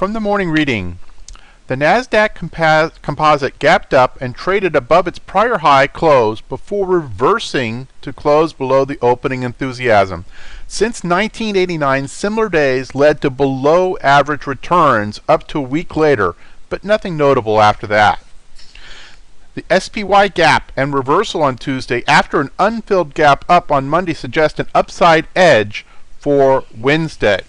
From the morning reading, the NASDAQ composite gapped up and traded above its prior high close before reversing to close below the opening enthusiasm. Since 1989, similar days led to below average returns up to a week later, but nothing notable after that. The SPY gap and reversal on Tuesday after an unfilled gap up on Monday suggest an upside edge for Wednesday.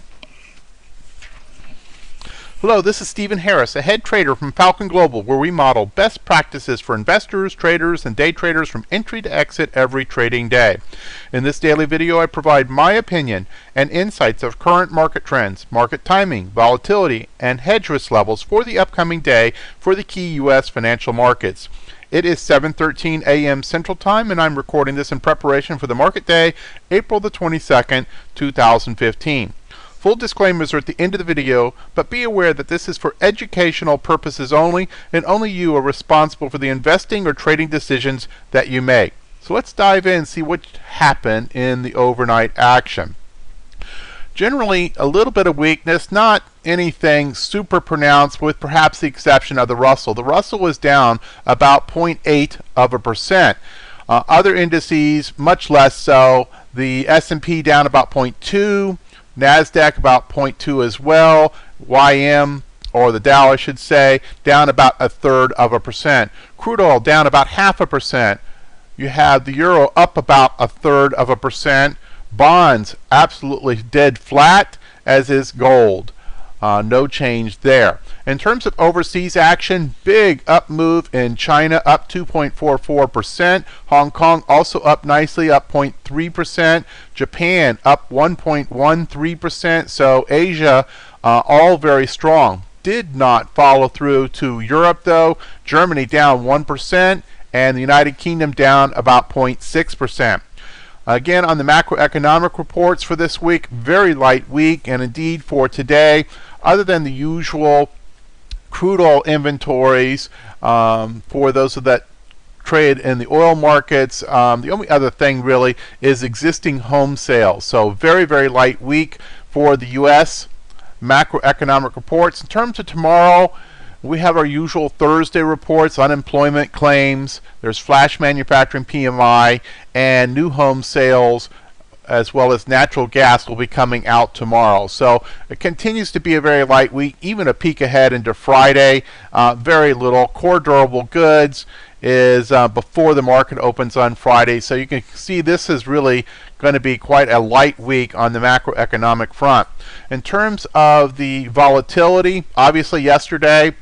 Hello, this is Stephen Harris, a head trader from Falcon Global, where we model best practices for investors, traders, and day traders from entry to exit every trading day. In this daily video, I provide my opinion and insights of current market trends, market timing, volatility, and hedge risk levels for the upcoming day for the key U.S. financial markets. It is 7:13 a.m. Central Time, and I'm recording this in preparation for the market day, April the 22nd, 2015. Full disclaimers are at the end of the video, but be aware that this is for educational purposes only, and only you are responsible for the investing or trading decisions that you make. So let's dive in and see what happened in the overnight action. Generally, a little bit of weakness, not anything super pronounced, with perhaps the exception of the Russell. The Russell was down about 0.8%. Other indices, much less so. The S&P down about 0.2%. NASDAQ about 0.2 as well. YM, or the Dow I should say, down about 1/3%. Crude oil down about 0.5%. You have the euro up about 1/3%. Bonds absolutely dead flat, as is gold. No change there. In terms of overseas action, big up move in China, up 2.44%. Hong Kong also up nicely, up 0.3%. Japan up 1.13%. So Asia, all very strong. Did not follow through to Europe though. Germany down 1%, and the United Kingdom down about 0.6%. Again, on the macroeconomic reports for this week, very light week, and indeed for today, other than the usual crude oil inventories for those that trade in the oil markets, the only other thing really is existing home sales. So very, very light week for the U.S. macroeconomic reports. In terms of tomorrow, we have our usual Thursday reports, unemployment claims, there's flash manufacturing PMI, and new home sales, as well as natural gas will be coming out tomorrow. So it continues to be a very light week, even a peek ahead into Friday. Very little. Core durable goods is before the market opens on Friday. So you can see this is really going to be quite a light week on the macroeconomic front. In terms of the volatility, obviously yesterday,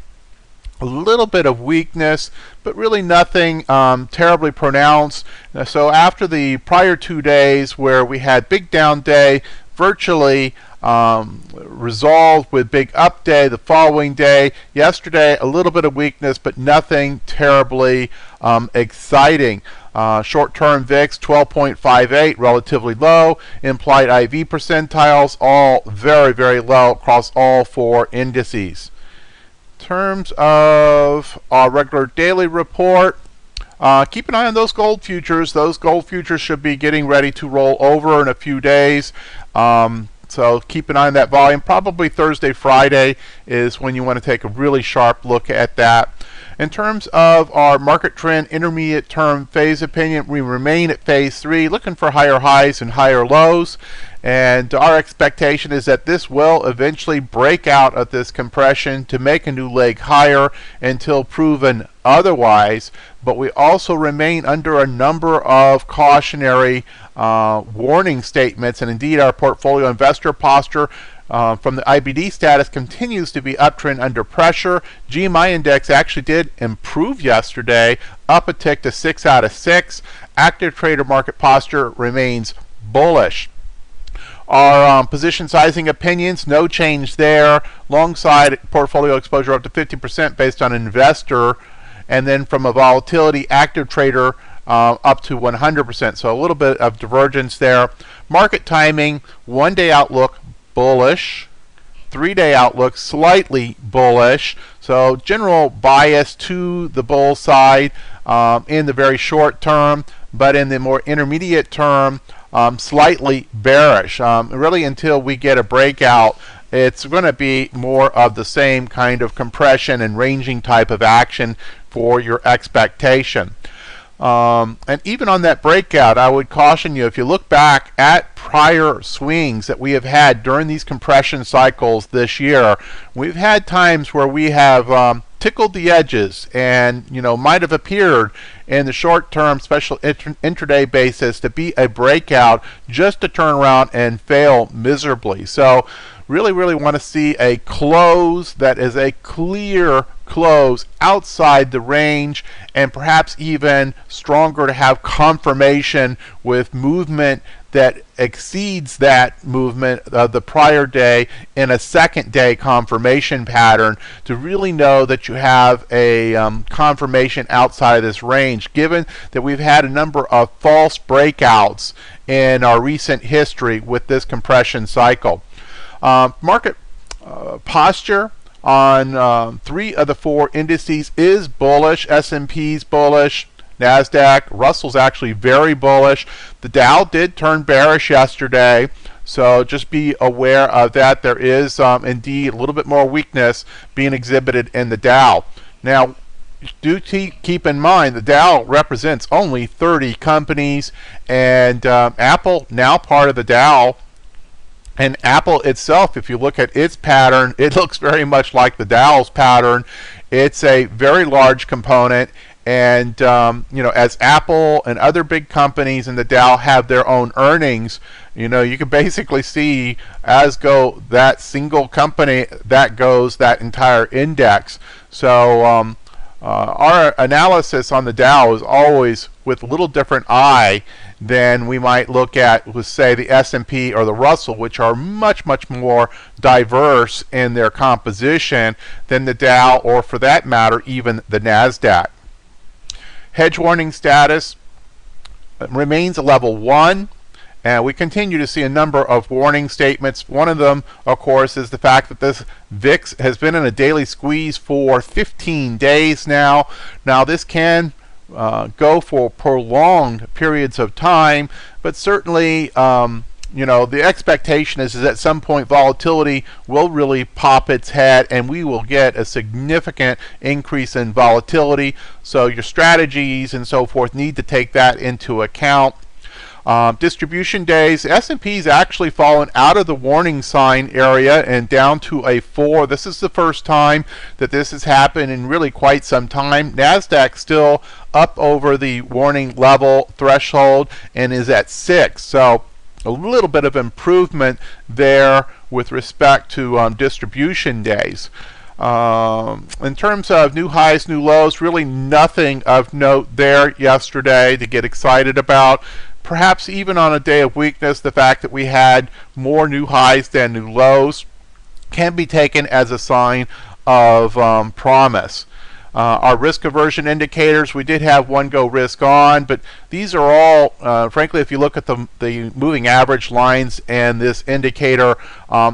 a little bit of weakness, but really nothing terribly pronounced. So after the prior 2 days where we had big down day, virtually resolved with big up day the following day. Yesterday, a little bit of weakness, but nothing terribly exciting. Short-term VIX 12.58, relatively low. Implied IV percentiles all very, very low across all 4 indices. In terms of our regular daily report, keep an eye on those gold futures. Those gold futures should be getting ready to roll over in a few days. So keep an eye on that volume. Probably Thursday, Friday is when you want to take a really sharp look at that. In terms of our market trend intermediate term phase opinion, we remain at phase 3, looking for higher highs and higher lows. And our expectation is that this will eventually break out of this compression to make a new leg higher until proven otherwise. But we also remain under a number of cautionary warning statements, and indeed our portfolio investor posture from the IBD status continues to be uptrend under pressure. GMI index actually did improve yesterday, up a tick to 6 out of 6. Active trader market posture remains bullish. Our position sizing opinions, no change there. Long side portfolio exposure up to 50% based on investor, and then from a volatility active trader up to 100%. So a little bit of divergence there. Market timing, 1-day outlook bullish, 3-day outlook slightly bullish. So general bias to the bull side in the very short term, but in the more intermediate term, slightly bearish. Really until we get a breakout it's going to be more of the same kind of compression and ranging type of action for your expectation. And even on that breakout, I would caution you, if you look back at prior swings that we have had during these compression cycles this year, we've had times where we have tickled the edges and might have appeared in the short-term special intraday basis to be a breakout just to turn around and fail miserably. So really want to see a close that is a clear close outside the range, and perhaps even stronger to have confirmation with movement that exceeds that movement of the prior day in a second day confirmation pattern to really know that you have a confirmation outside of this range, given that we've had a number of false breakouts in our recent history with this compression cycle. Market posture on 3 of the 4 indices is bullish. S&P's bullish, NASDAQ, Russell's actually very bullish. The Dow did turn bearish yesterday, so just be aware of that. There is indeed a little bit more weakness being exhibited in the Dow. Now, do keep in mind the Dow represents only 30 companies, and Apple now part of the Dow. And Apple itself, if you look at its pattern, it looks very much like the Dow's pattern. It's a very large component, and as Apple and other big companies in the Dow have their own earnings, you can basically see as go that single company, that goes that entire index. So our analysis on the Dow is always with a little different eye than we might look at with, say, the S&P or the Russell, which are much more diverse in their composition than the Dow, or for that matter even the NASDAQ. Hedge warning status remains a level 1. And we continue to see a number of warning statements. One of them, of course, is the fact that this VIX has been in a daily squeeze for 15 days now. Now, this can go for prolonged periods of time, but certainly, the expectation is at some point volatility will really pop its head, and we will get a significant increase in volatility. So your strategies and so forth need to take that into account. Distribution days, S&P's actually fallen out of the warning sign area and down to a 4. This is the first time that this has happened in really quite some time. NASDAQ still up over the warning level threshold and is at 6. So a little bit of improvement there with respect to distribution days. In terms of new highs, new lows, really nothing of note there yesterday to get excited about. Perhaps even on a day of weakness, the fact that we had more new highs than new lows can be taken as a sign of promise. Our risk aversion indicators, we did have one go risk on, but these are all, frankly, if you look at the moving average lines and this indicator,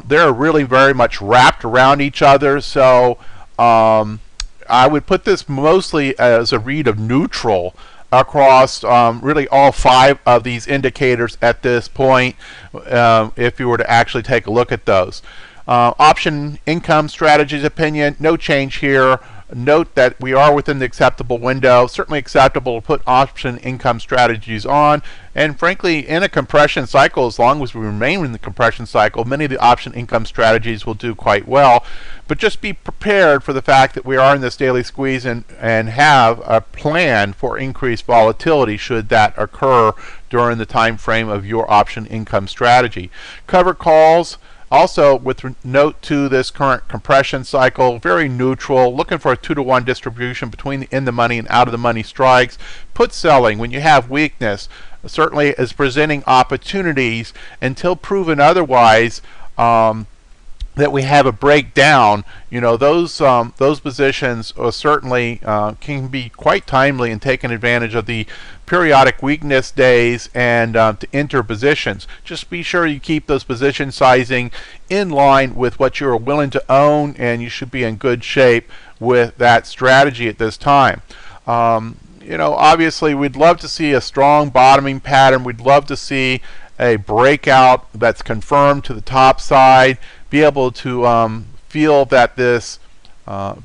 they're really very much wrapped around each other. So I would put this mostly as a read of neutral across really all 5 of these indicators at this point, if you were to actually take a look at those. Option income strategies opinion, no change here. Note that we are within the acceptable window. Certainly acceptable to put option income strategies on, and frankly, in a compression cycle, as long as we remain in the compression cycle, many of the option income strategies will do quite well. But just be prepared for the fact that we are in this daily squeeze and have a plan for increased volatility should that occur during the time frame of your option income strategy. Cover calls, also with note to this current compression cycle, very neutral, looking for a 2-to-1 distribution between the in the money and out of the money strikes. Put selling when you have weakness certainly is presenting opportunities until proven otherwise. That we have a breakdown, those positions certainly can be quite timely in taking advantage of the periodic weakness days and to enter positions. Just be sure you keep those position sizing in line with what you're willing to own, and you should be in good shape with that strategy at this time. Obviously we'd love to see a strong bottoming pattern. We'd love to see a breakout that's confirmed to the top side, be able to feel that this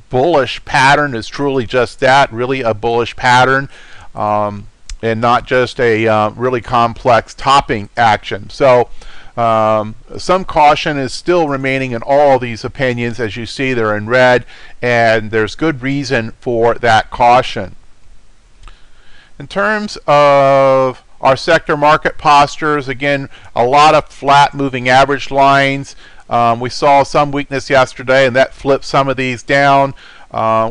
bullish pattern is truly just that, really a bullish pattern, and not just a really complex topping action. So some caution is still remaining in all these opinions. As you see, they're in red, and there's good reason for that caution. In terms of our sector market postures, again, a lot of flat moving average lines. We saw some weakness yesterday, and that flipped some of these down.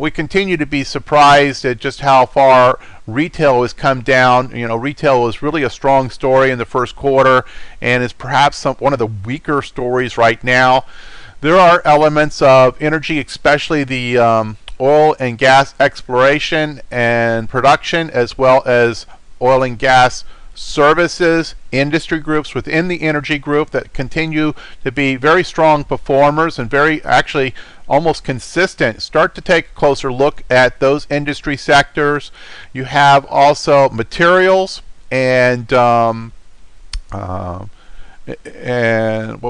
We continue to be surprised at just how far retail has come down. You know, retail was really a strong story in the first quarter and is perhaps one of the weaker stories right now. There are elements of energy, especially the oil and gas exploration and production, as well as oil and gas services industry groups within the energy group that continue to be very strong performers and very actually almost consistent. Start to take a closer look at those industry sectors. You have also materials and what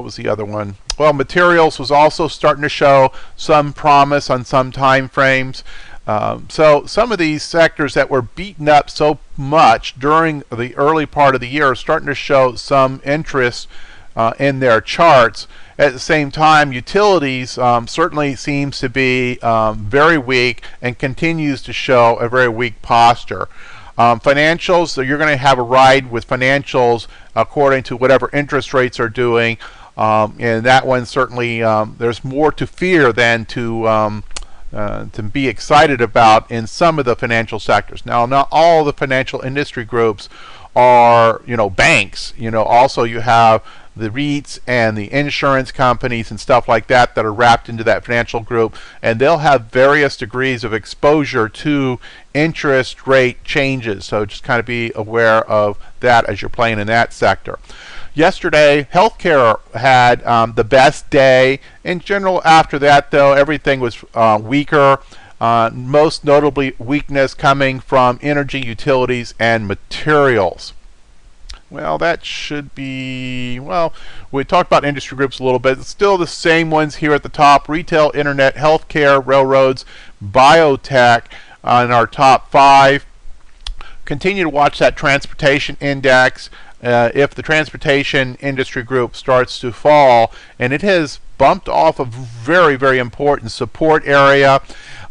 was the other one? Well, materials was also starting to show some promise on some time frames. So some of these sectors that were beaten up so much during the early part of the year are starting to show some interest in their charts. At the same time, utilities certainly seems to be very weak and continues to show a very weak posture. Financials, so you're going to have a ride with financials according to whatever interest rates are doing. And that one certainly, there's more to fear than to be excited about in some of the financial sectors. Now, not all the financial industry groups are, banks. Also you have the REITs and the insurance companies and stuff like that that are wrapped into that financial group, and they'll have various degrees of exposure to interest rate changes. So just kind of be aware of that as you're playing in that sector. Yesterday, healthcare had the best day. In general, after that, though, everything was weaker. Most notably, weakness coming from energy, utilities, and materials. Well, that should be, well, we talked about industry groups a little bit. It's still the same ones here at the top: retail, internet, healthcare, railroads, biotech in our top 5. Continue to watch that transportation index. If the transportation industry group starts to fall, and it has bumped off a very, very important support area,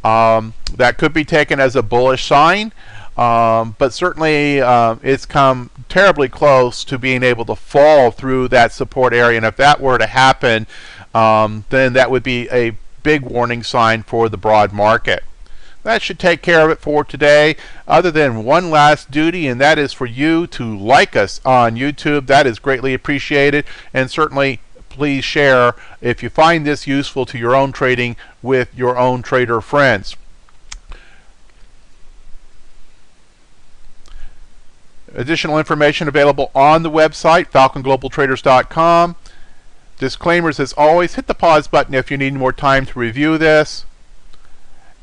that could be taken as a bullish sign, but certainly it's come terribly close to being able to fall through that support area, and if that were to happen, then that would be a big warning sign for the broad market. That should take care of it for today, other than one last duty, and that is for you to like us on YouTube. That is greatly appreciated, and certainly please share if you find this useful to your own trading with your own trader friends. Additional information available on the website, falconglobaltraders.com. Disclaimers as always. Hit the pause button if you need more time to review this.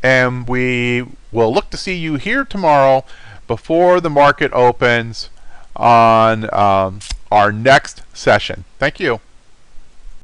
And we will look to see you here tomorrow before the market opens on our next session. Thank you.